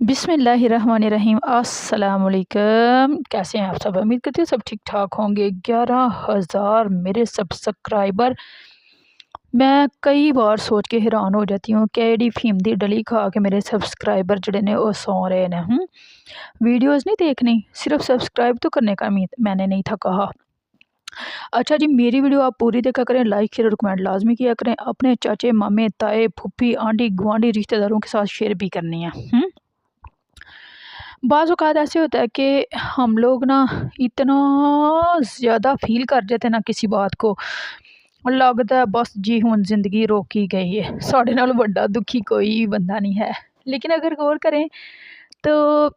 बिस्मिल्लाहिर्रहमानिर्रहीम। अस्सलामुअलैकुम। कैसे हैं आप सब? उम्मीद करती हूँ सब ठीक ठाक होंगे। 11,000 मेरे सब्सक्राइबर। मैं कई बार सोच के हैरान हो जाती हूँ कि एडी फीम दी डली खा के मेरे सब्सक्राइबर जड़े ने वो सौ रहे ने। वीडियोज़ नहीं देखनी, सिर्फ सब्सक्राइब तो करने का मैंने नहीं था कहा। अच्छा जी, मेरी वीडियो आप पूरी देखा करें, लाइक शेयर और कमेंट लाजमी किया करें। अपने चाचे मामे ताए फुप्पी आंटी गुआंढी रिश्तेदारों के साथ शेयर भी करनी है। बाज़ औक़ात ऐसे होता है कि हम लोग ना इतना ज़्यादा फ़ील कर जाते हैं ना किसी बात को, लगता है बस जी हुण ज़िंदगी रोकी गई है, साढ़े नाल बड़ा दुखी कोई बंदा नहीं है। लेकिन अगर गौर करें तो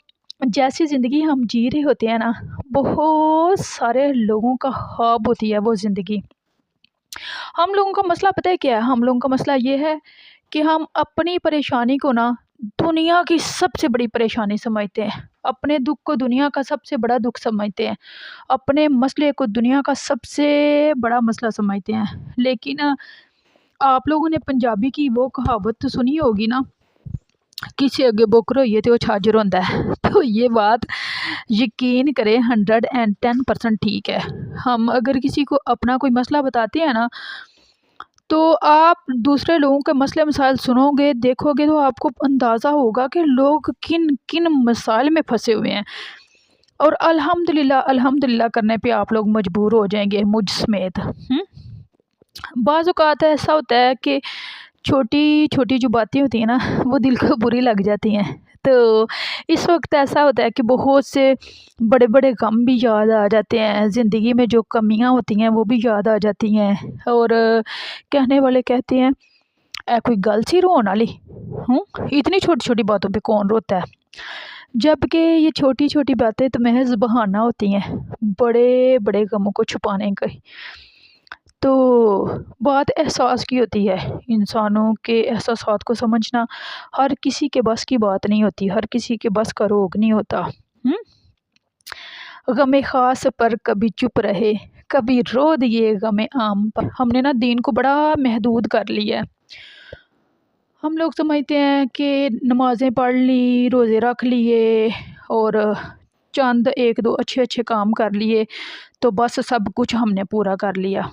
जैसी ज़िंदगी हम जी रहे होते हैं ना, बहुत सारे लोगों का ख्वाब होती है वो ज़िंदगी। हम लोगों का मसला पता है क्या है? हम लोगों का मसला ये है कि हम अपनी परेशानी को ना दुनिया की सबसे बड़ी परेशानी समझते हैं। अपने दुख को दुनिया का सबसे बड़ा दुख समझते हैं। अपने मसले को दुनिया का सबसे बड़ा मसला समझते हैं। लेकिन आप लोगों ने पंजाबी की वो कहावत तो सुनी होगी ना, किसी अगे बुक रोइए तो छाजर होता है। तो ये बात यकीन करें 110% ठीक है। हम अगर किसी को अपना कोई मसला बताते हैं ना, तो आप दूसरे लोगों के मसले मसाइल सुनोगे, देखोगे तो आपको अंदाज़ा होगा कि लोग किन किन मसाइल में फंसे हुए हैं। और अल्हम्दुलिल्लाह अल्हम्दुलिल्लाह करने पे आप लोग मजबूर हो जाएंगे, मुझ समेत। बाज़ औक़ात ऐसा होता है कि छोटी छोटी जो बातें होती हैं ना, वो दिल को बुरी लग जाती हैं। तो इस वक्त ऐसा होता है कि बहुत से बड़े बड़े गम भी याद आ जाते हैं, ज़िंदगी में जो कमियां होती हैं वो भी याद आ जाती हैं। और कहने वाले कहते हैं ऐ कोई गल सी रोन वाली। इतनी छोटी छोटी बातों पे कौन रोता है? जबकि ये छोटी छोटी बातें तो महज बहाना होती हैं बड़े बड़े गमों को छुपाने का। तो बात एहसास की होती है। इंसानों के एहसासात को समझना हर किसी के बस की बात नहीं होती, हर किसी के बस का रोग नहीं होता। गमे ख़ास पर कभी चुप रहे, कभी रो दिए गमे आम पर। हमने ना दीन को बड़ा महदूद कर लिया है। हम लोग समझते हैं कि नमाज़ें पढ़ ली, रोज़े रख लिए और चंद एक दो अच्छे अच्छे काम कर लिए तो बस सब कुछ हमने पूरा कर लिया।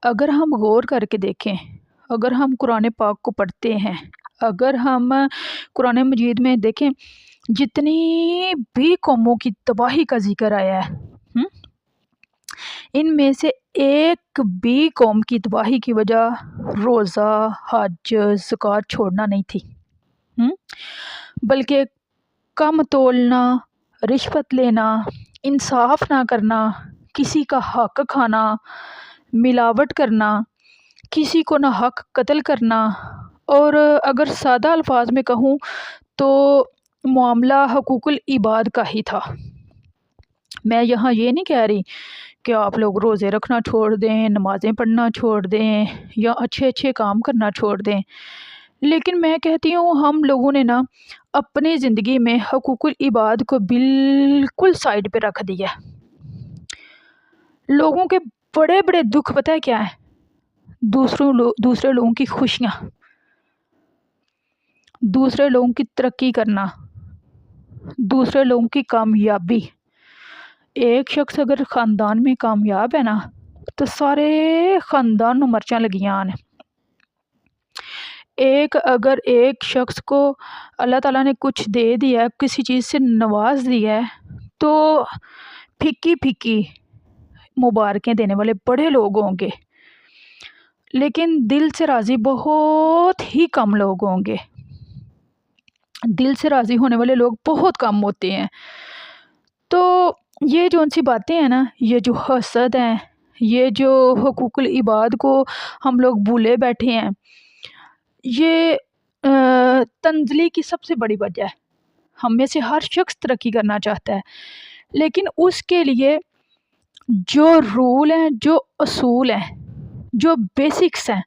अगर हम गौर करके देखें, अगर हम कुरान पाक को पढ़ते हैं, अगर हम कुरान मजीद में देखें, जितनी भी कौमों की तबाही का जिक्र आया है, इनमें से एक भी कौम की तबाही की वजह रोज़ा हज ज़कात छोड़ना नहीं थी, बल्कि कम तोलना, रिश्वत लेना, इंसाफ ना करना, किसी का हक खाना, मिलावट करना, किसी को ना हक कत्ल करना। और अगर सादा अल्फाज में कहूँ तो मामला हकूकुल इबाद का ही था। मैं यहाँ ये नहीं कह रही कि आप लोग रोज़े रखना छोड़ दें, नमाज़ें पढ़ना छोड़ दें या अच्छे अच्छे काम करना छोड़ दें, लेकिन मैं कहती हूँ हम लोगों ने ना अपनी ज़िंदगी में हकूकुल इबाद को बिल्कुल साइड पे रख दिया। लोगों के बड़े बड़े दुख पता है क्या है? दूसरे लोगों की खुशियाँ, दूसरे लोगों की तरक्की करना, दूसरे लोगों की कामयाबी। एक शख्स अगर ख़ानदान में कामयाब है ना, तो सारे ख़ानदान नूं मर्चां लगियां ने। एक शख्स को अल्लाह ताला ने कुछ दे दिया है, किसी चीज़ से नवाज दिया है, तो फीकी फीकी मुबारकें देने वाले बड़े लोग होंगे, लेकिन दिल से राज़ी बहुत ही कम लोग होंगे। दिल से राज़ी होने वाले लोग बहुत कम होते हैं। तो ये जो सी बातें हैं ना, ये जो हसद हैं, ये जो हकूकुल इबाद को हम लोग भूले बैठे हैं, ये तंज़ली की सबसे बड़ी वजह है। हम में से हर शख्स तरक्की करना चाहता है, लेकिन उसके लिए जो रूल हैं, जो असूल हैं, जो बेसिक्स हैं,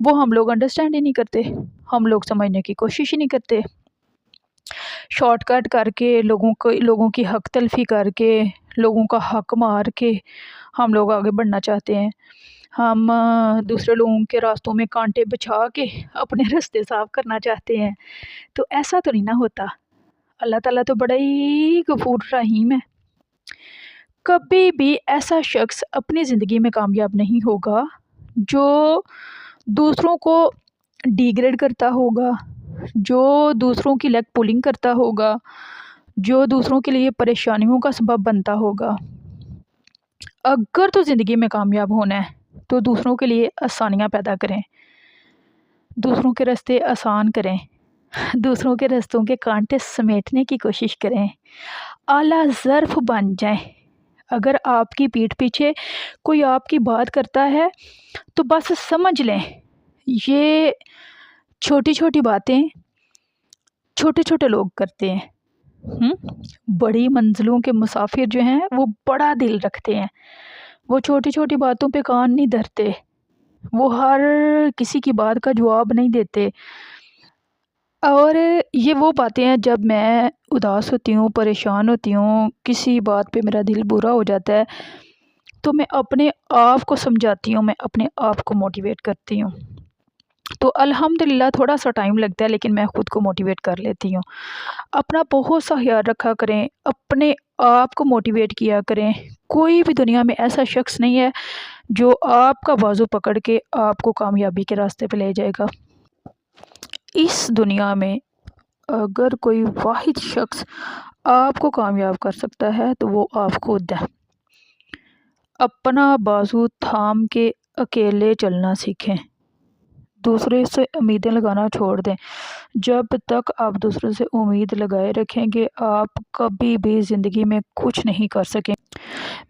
वो हम लोग अंडरस्टैंड ही नहीं करते। हम लोग समझने की कोशिश ही नहीं करते। शॉर्टकट करके लोगों की हक तलफी करके, लोगों का हक मार के हम लोग आगे बढ़ना चाहते हैं। ہم دوسرے لوگوں کے راستوں میں کانٹے بچھا کے اپنے راستے صاف کرنا چاہتے ہیں، تو ایسا تو نہیں نہ ہوتا۔ اللہ تعالیٰ تو بڑا ہی غفور رحیم ہے۔ کبھی بھی ایسا شخص اپنی زندگی میں کامیاب نہیں ہوگا جو دوسروں کو ڈیگریڈ کرتا ہوگا، جو دوسروں کی لیگ پولنگ کرتا ہوگا، جو دوسروں کے لیے پریشانیوں کا سبب بنتا ہوگا۔ اگر تو زندگی میں کامیاب ہونا ہے تو دوسروں کے لیے آسانیاں پیدا کریں، دوسروں کے راستے آسان کریں، دوسروں کے رستوں کے کانٹے سمیٹنے کی کوشش کریں، اعلیٰ ظرف بن جائیں۔ اگر آپ کی پیٹھ پیچھے کوئی آپ کی بات کرتا ہے تو بس سمجھ لیں یہ چھوٹی چھوٹی باتیں چھوٹے چھوٹے لوگ کرتے ہیں۔ بڑی منزلوں کے مسافر جو ہیں وہ بڑا دل رکھتے ہیں، وہ چھوٹی چھوٹی باتوں پہ کان نہیں دھرتے، وہ ہر کسی کی بات کا جواب نہیں دیتے۔ اور یہ وہ باتیں ہیں جب میں اداس ہوتی ہوں، پریشان ہوتی ہوں، کسی بات پہ میرا دل برا ہو جاتا ہے تو میں اپنے آپ کو سمجھاتی ہوں، میں اپنے آپ کو موٹیویٹ کرتی ہوں۔ تو الحمدللہ تھوڑا سا ٹائم لگتا ہے لیکن میں خود کو موٹیویٹ کر لیتی ہوں۔ اپنا بہت سا خیال رکھا کریں، اپنے آپ کو موٹیویٹ کیا کریں۔ کوئی بھی دنیا میں ایسا شخص نہیں ہے جو آپ کا بازو پکڑ کے آپ کو کامیابی کے راستے پہ لے جائے گا۔ اس دنیا میں اگر کوئی واحد شخص آپ کو کامیاب کر سکتا ہے تو وہ آپ خود ہے۔ اپنا بازو تھام کے اکیلے چلنا سیکھیں، دوسرے سے امیدیں لگانا چھوڑ دیں۔ جب تک آپ دوسرے سے امید لگائے رکھیں گے آپ کبھی بھی زندگی میں کچھ نہیں کر سکیں۔